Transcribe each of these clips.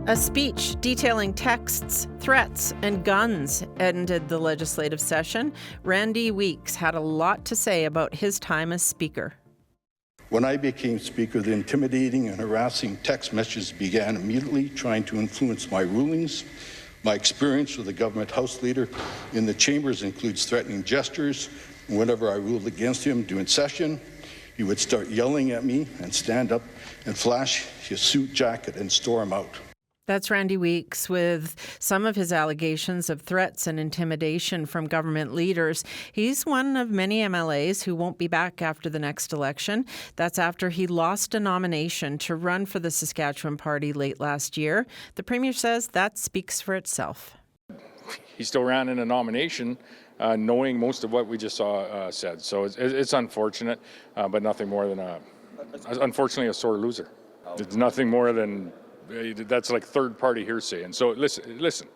A speech detailing texts, threats, and guns ended the legislative session. Randy Weeks had a lot to say about his time as Speaker. When I became Speaker, the intimidating and harassing text messages began immediately, trying to influence my rulings. My experience with the government House Leader in the chambers includes threatening gestures. Whenever I ruled against him during session, he would start yelling at me and stand up and flash his suit jacket and storm out. That's Randy Weeks with some of his allegations of threats and intimidation from government leaders. He's one of many MLAs who won't be back after the next election. That's after he lost a nomination to run for the Saskatchewan party late last year. The Premier says that speaks for itself. He still ran in a nomination knowing most of what we just saw said. So it's unfortunate, but nothing more than unfortunately a sore loser. It's nothing more than that's like third-party hearsay. And so listen,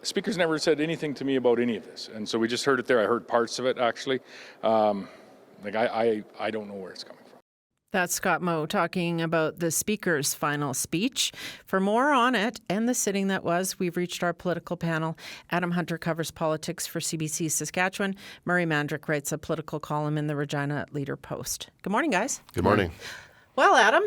Speaker's never said anything to me about any of this. And so we just heard it there. I heard parts of it, actually. I don't know where it's coming from. That's Scott Moe talking about the Speaker's final speech. For more on it and the sitting that was, we've reached our political panel. Adam Hunter covers politics for CBC Saskatchewan. Murray Mandrick writes a political column in the Regina Leader-Post. Good morning, guys. Good morning. Well, Adam.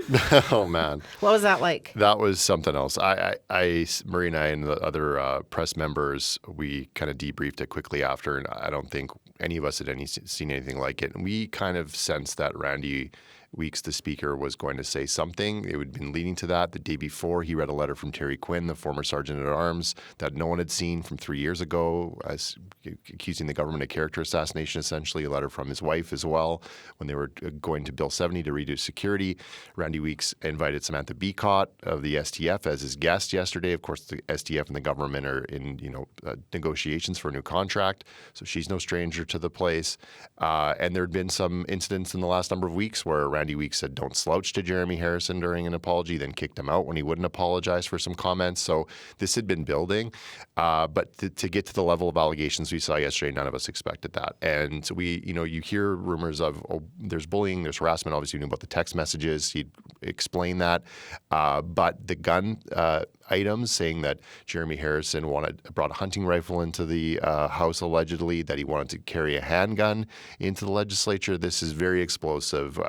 Oh, man. What was that like? That was something else. Marie and I and the other press members, we kind of debriefed it quickly after, and I don't think any of us had seen anything like it. And we kind of sensed that Randy Weeks, the Speaker, was going to say something. It had been leading to that. The day before, he read a letter from Terry Quinn, the former Sergeant-at-Arms, that no one had seen from 3 years ago, as accusing the government of character assassination, essentially. A letter from his wife as well, when they were going to Bill 70 to reduce security. Randy Weeks invited Samantha Beacott of the STF as his guest yesterday. Of course, the STF and the government are in negotiations for a new contract, so she's no stranger to the place. And there had been some incidents in the last number of weeks where Randy Weeks said don't slouch to Jeremy Harrison during an apology, then kicked him out when he wouldn't apologize for some comments. So this had been building. But to get to the level of allegations we saw yesterday, none of us expected that. And you hear rumors of, there's bullying, there's harassment. Obviously, you knew about the text messages. He'd explain that. But the gun items saying that Jeremy Harrison brought a hunting rifle into the House allegedly, that he wanted to carry a handgun into the legislature. This is very explosive.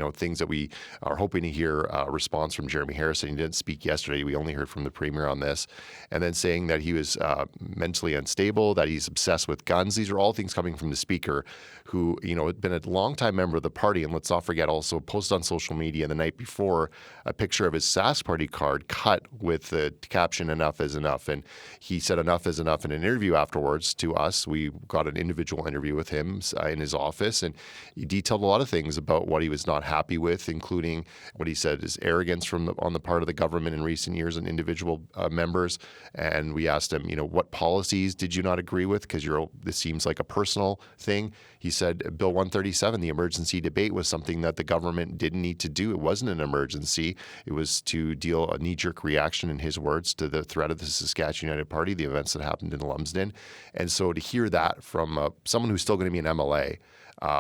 Things that we are hoping to hear a response from Jeremy Harrison. He didn't speak yesterday. We only heard from the Premier on this. And then saying that he was mentally unstable, that he's obsessed with guns. These are all things coming from the Speaker, who, had been a longtime member of the party. And let's not forget, also posted on social media the night before a picture of his Sask party card cut with the caption, "Enough is enough." And he said enough is enough in an interview afterwards to us. We got an individual interview with him in his office, and he detailed a lot of things about what he was not happy with, including what he said is arrogance on the part of the government in recent years and individual members. And we asked him, what policies did you not agree with? Because this seems like a personal thing. He said Bill 137, the emergency debate, was something that the government didn't need to do. It wasn't an emergency. It was to deal a knee-jerk reaction, in his words, to the threat of the Saskatchewan United Party, the events that happened in Lumsden. And so to hear that from someone who's still going to be an MLA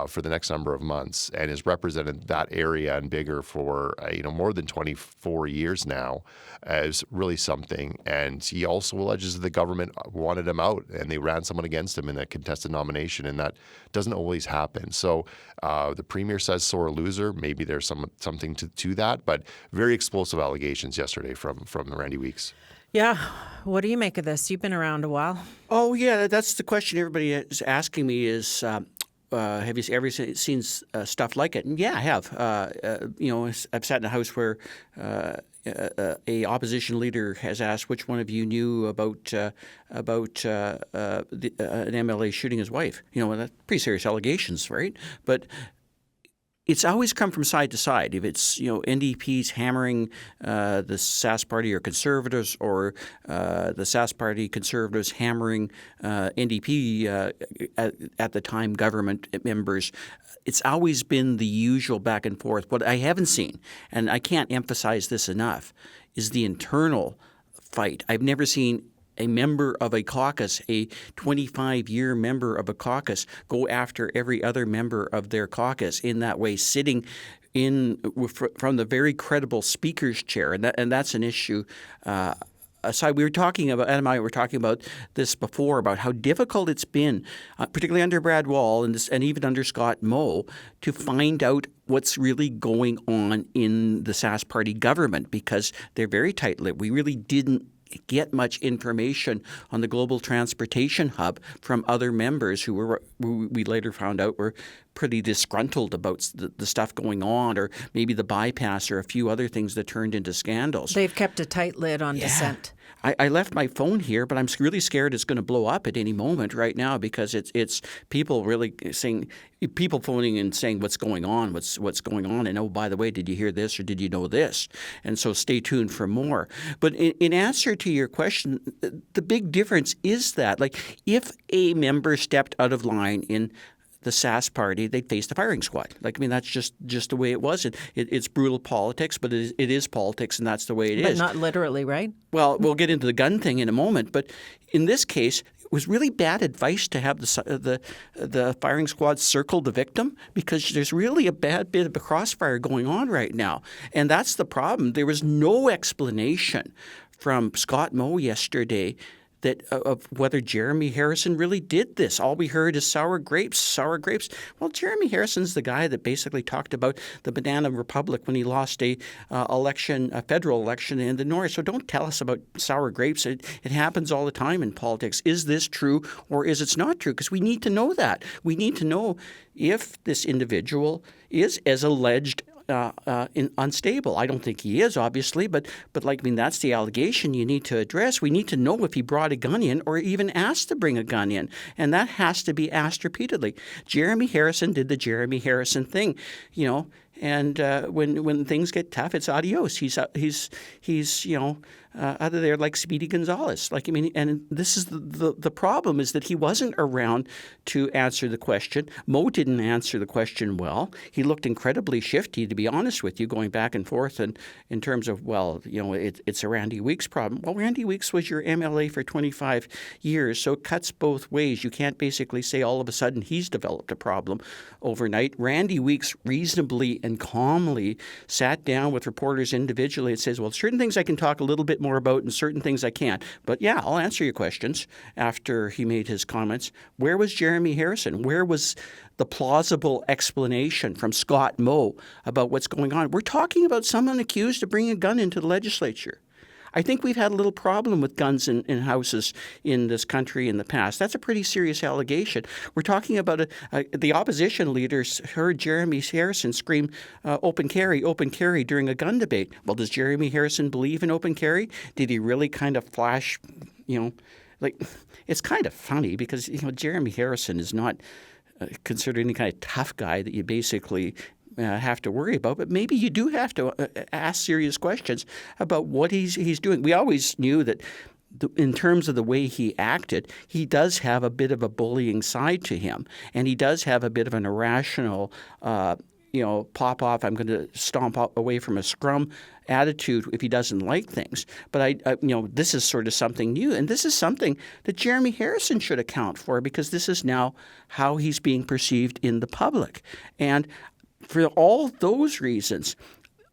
for the next number of months and has represented that area and bigger for more than 24 years now is really something. And he also alleges that the government wanted him out and they ran someone against him in a contested nomination, and that doesn't always happen. So the Premier says sore loser. Maybe there's something to that, but very explosive allegations yesterday from Randy Weeks. Yeah. What do you make of this? You've been around a while. Oh, yeah. That's the question everybody is asking me is, have you ever seen stuff like it? And yeah, I have. I've sat in a house where a opposition leader has asked which one of you knew about an MLA shooting his wife. That's pretty serious allegations, right? But it's always come from side to side. If it's NDPs hammering the Sask Party or Conservatives, or the Sask Party Conservatives hammering NDP at the time government members, it's always been the usual back and forth. What I haven't seen, and I can't emphasize this enough, is the internal fight. I've never seen a member of a caucus, a 25-year member of a caucus, go after every other member of their caucus in that way, sitting from the very credible speaker's chair. And that's an issue aside, we were talking about, Adam and I were talking about this before, about how difficult it's been, particularly under Brad Wall and even under Scott Moe, to find out what's really going on in the Sask Party government, because they're very tight-lipped. We really didn't get much information on the global transportation hub from other members who we later found out were pretty disgruntled about the stuff going on, or maybe the bypass or a few other things that turned into scandals. They've kept a tight lid on dissent. I left my phone here, but I'm really scared it's going to blow up at any moment right now, because it's people really saying, people phoning and saying what's going on, what's going on, and oh, by the way, did you hear this or did you know this? And so stay tuned for more. But in answer to your question, the big difference is that, like, if a member stepped out of line in the Sask Party, they'd face the firing squad. Like, I mean, that's just the way it was. It's brutal politics, but it is politics, and that's the way it is. But not literally, right? Well, we'll get into the gun thing in a moment, but in this case, it was really bad advice to have the firing squad circle the victim, because there's really a bad bit of a crossfire going on right now, and that's the problem. There was no explanation from Scott Moe yesterday of whether Jeremy Harrison really did this. All we heard is sour grapes. Well, Jeremy Harrison's the guy that basically talked about the Banana Republic when he lost a federal election in the North. So don't tell us about sour grapes. It happens all the time in politics. Is this true or is it not true? Because we need to know that. We need to know if this individual is, as alleged, unstable. I don't think he is, obviously, but like, I mean, that's the allegation you need to address. We need to know if he brought a gun in or even asked to bring a gun in, and that has to be asked repeatedly. Jeremy Harrison did the Jeremy Harrison thing, and when things get tough, it's adios. He's out of there like Speedy Gonzalez. Like, I mean, and this is the problem, is that he wasn't around to answer the question. Moe didn't answer the question well. He looked incredibly shifty, to be honest with you, going back and forth and in terms of, well, it's a Randy Weeks problem. Well, Randy Weeks was your MLA for 25 years, so it cuts both ways. You can't basically say all of a sudden he's developed a problem overnight. Randy Weeks reasonably and calmly sat down with reporters individually and says, well, certain things I can talk a little bit more about and certain things I can't. But yeah, I'll answer your questions after he made his comments. Where was Jeremy Harrison? Where was the plausible explanation from Scott Moe about what's going on? We're talking about someone accused of bringing a gun into the legislature. I think we've had a little problem with guns in houses in this country in the past. That's a pretty serious allegation. We're talking about the opposition leaders heard Jeremy Harrison scream, open carry during a gun debate. Well, does Jeremy Harrison believe in open carry? Did he really kind of flash, like, it's kind of funny because, Jeremy Harrison is not considered any kind of tough guy that you basically have to worry about, but maybe you do have to ask serious questions about what he's doing. We always knew that in terms of the way he acted, he does have a bit of a bullying side to him, and he does have a bit of an irrational, pop off, I'm going to stomp away from a scrum attitude if he doesn't like things. But this is sort of something new, and this is something that Jeremy Harrison should account for, because this is now how he's being perceived in the public. And for all those reasons,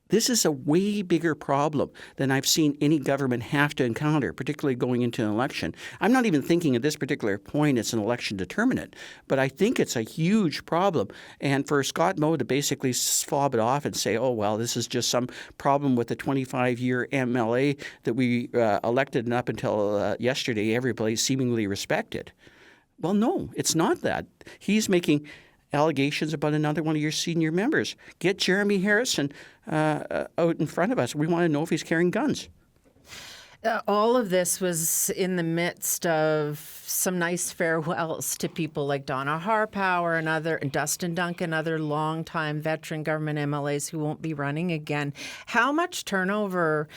this is a way bigger problem than I've seen any government have to encounter, particularly going into an election. I'm not even thinking at this particular point it's an election determinant, but I think it's a huge problem. And for Scott Moe to basically fob it off and say, oh, well, this is just some problem with the 25-year MLA that we elected, and up until yesterday, everybody seemingly respected. Well, no, it's not that. He's making allegations about another one of your senior members. Get Jeremy Harrison out in front of us. We want to know if he's carrying guns. All of this was in the midst of some nice farewells to people like Donna Harpower and Dustin Duncan, other longtime veteran government MLAs who won't be running again. How much turnover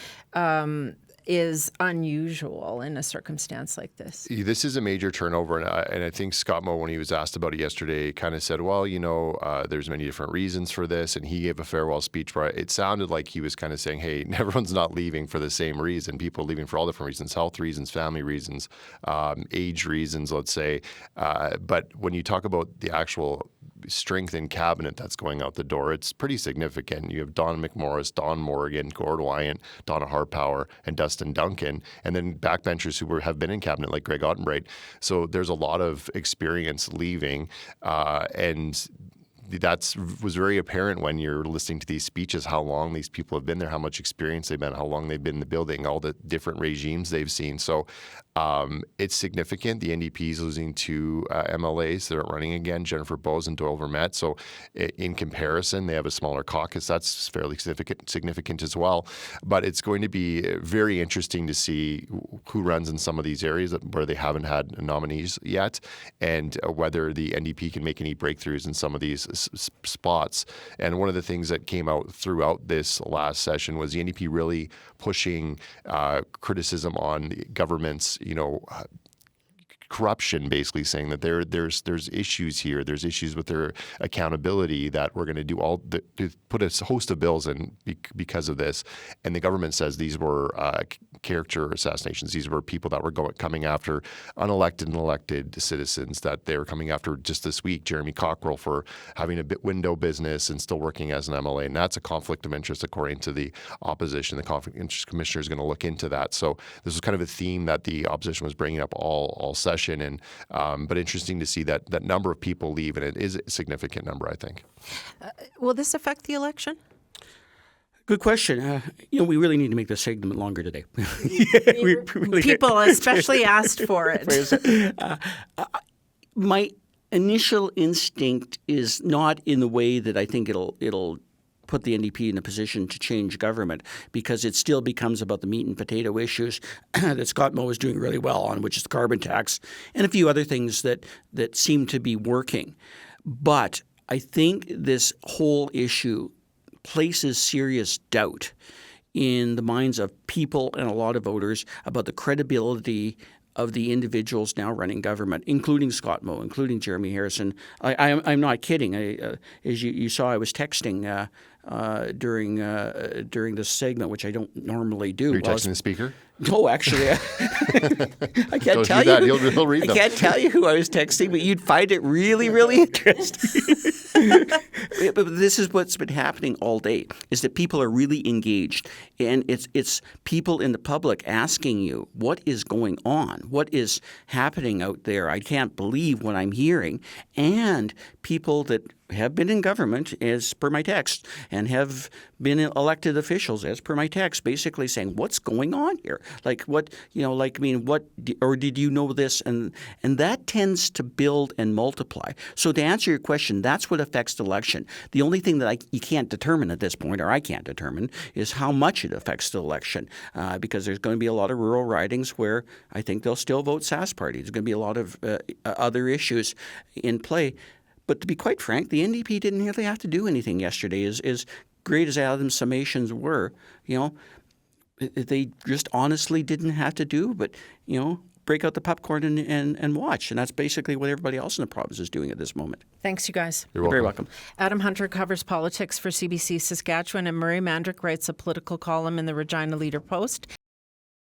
is unusual in a circumstance like this? This is a major turnover, and I think Scott Moe, when he was asked about it yesterday, kind of said, well, there's many different reasons for this, and he gave a farewell speech where it sounded like he was kind of saying, hey, everyone's not leaving for the same reason. People are leaving for all different reasons: health reasons, family reasons, age reasons, let's say. But when you talk about the actual strength in cabinet that's going out the door. It's pretty significant. You have Don McMorris, Don Morgan, Gord Wyant, Donna Harpower, and Dustin Duncan, and then backbenchers who have been in cabinet like Greg Ottenbreit. So there's a lot of experience leaving, and that was very apparent when you're listening to these speeches, how long these people have been there, how much experience they've been, how long they've been in the building, all the different regimes they've seen. So it's significant. The NDP is losing two MLAs that are running again, Jennifer Bowes and Doyle Vermette. So in comparison, they have a smaller caucus. That's fairly significant as well. But it's going to be very interesting to see who runs in some of these areas where they haven't had nominees yet, and whether the NDP can make any breakthroughs in some of these spots. And one of the things that came out throughout this last session was the NDP really pushing criticism on government's, corruption, basically saying that there's issues here. There's issues with their accountability, that we're going to do put a host of bills in because of this. And the government says these were character assassinations. These were people that were coming after unelected and elected citizens, that they were coming after just this week, Jeremy Cockrell, for having a window business and still working as an MLA. And that's a conflict of interest according to the opposition. The conflict of interest commissioner is going to look into that. So this was kind of a theme that the opposition was bringing up all session. And but interesting to see that number of people leave, and it is a significant number, I think. Will this affect the election? Good question. We really need to make this segment longer today. People especially asked for it. My initial instinct is not in the way that I think it'll put the NDP in a position to change government, because it still becomes about the meat and potato issues that Scott Moe is doing really well on, which is the carbon tax and a few other things that seem to be working. But I think this whole issue places serious doubt in the minds of people and a lot of voters about the credibility of the individuals now running government, including Scott Moe, including Jeremy Harrison. I'm not kidding. As you saw, I was texting during this segment, which I don't normally do. Are you texting the speaker? No, actually, I can't tell you. He'll read them. I can't tell you who I was texting, but you'd find it really, really interesting. But this is what's been happening all day: is that people are really engaged, and it's people in the public asking you, "What is going on? What is happening out there? I can't believe what I'm hearing," and people that have been in government, as per my text, and have been elected officials, as per my text, basically saying, "What's going on here? Like what? What? Or did you know this?" And that tends to build and multiply. So to answer your question, that's what affects the election. The only thing that you can't determine at this point, or I can't determine, is how much it affects the election, because there's going to be a lot of rural ridings where I think they'll still vote Sask party. There's going to be a lot of other issues in play. But to be quite frank, the NDP didn't really have to do anything yesterday. As great as Adam's summations were, they just honestly didn't have to do, but, break out the popcorn and watch. And that's basically what everybody else in the province is doing at this moment. Thanks, you guys. You're welcome. Very welcome. Adam Hunter covers politics for CBC Saskatchewan, and Murray Mandrick writes a political column in the Regina Leader Post.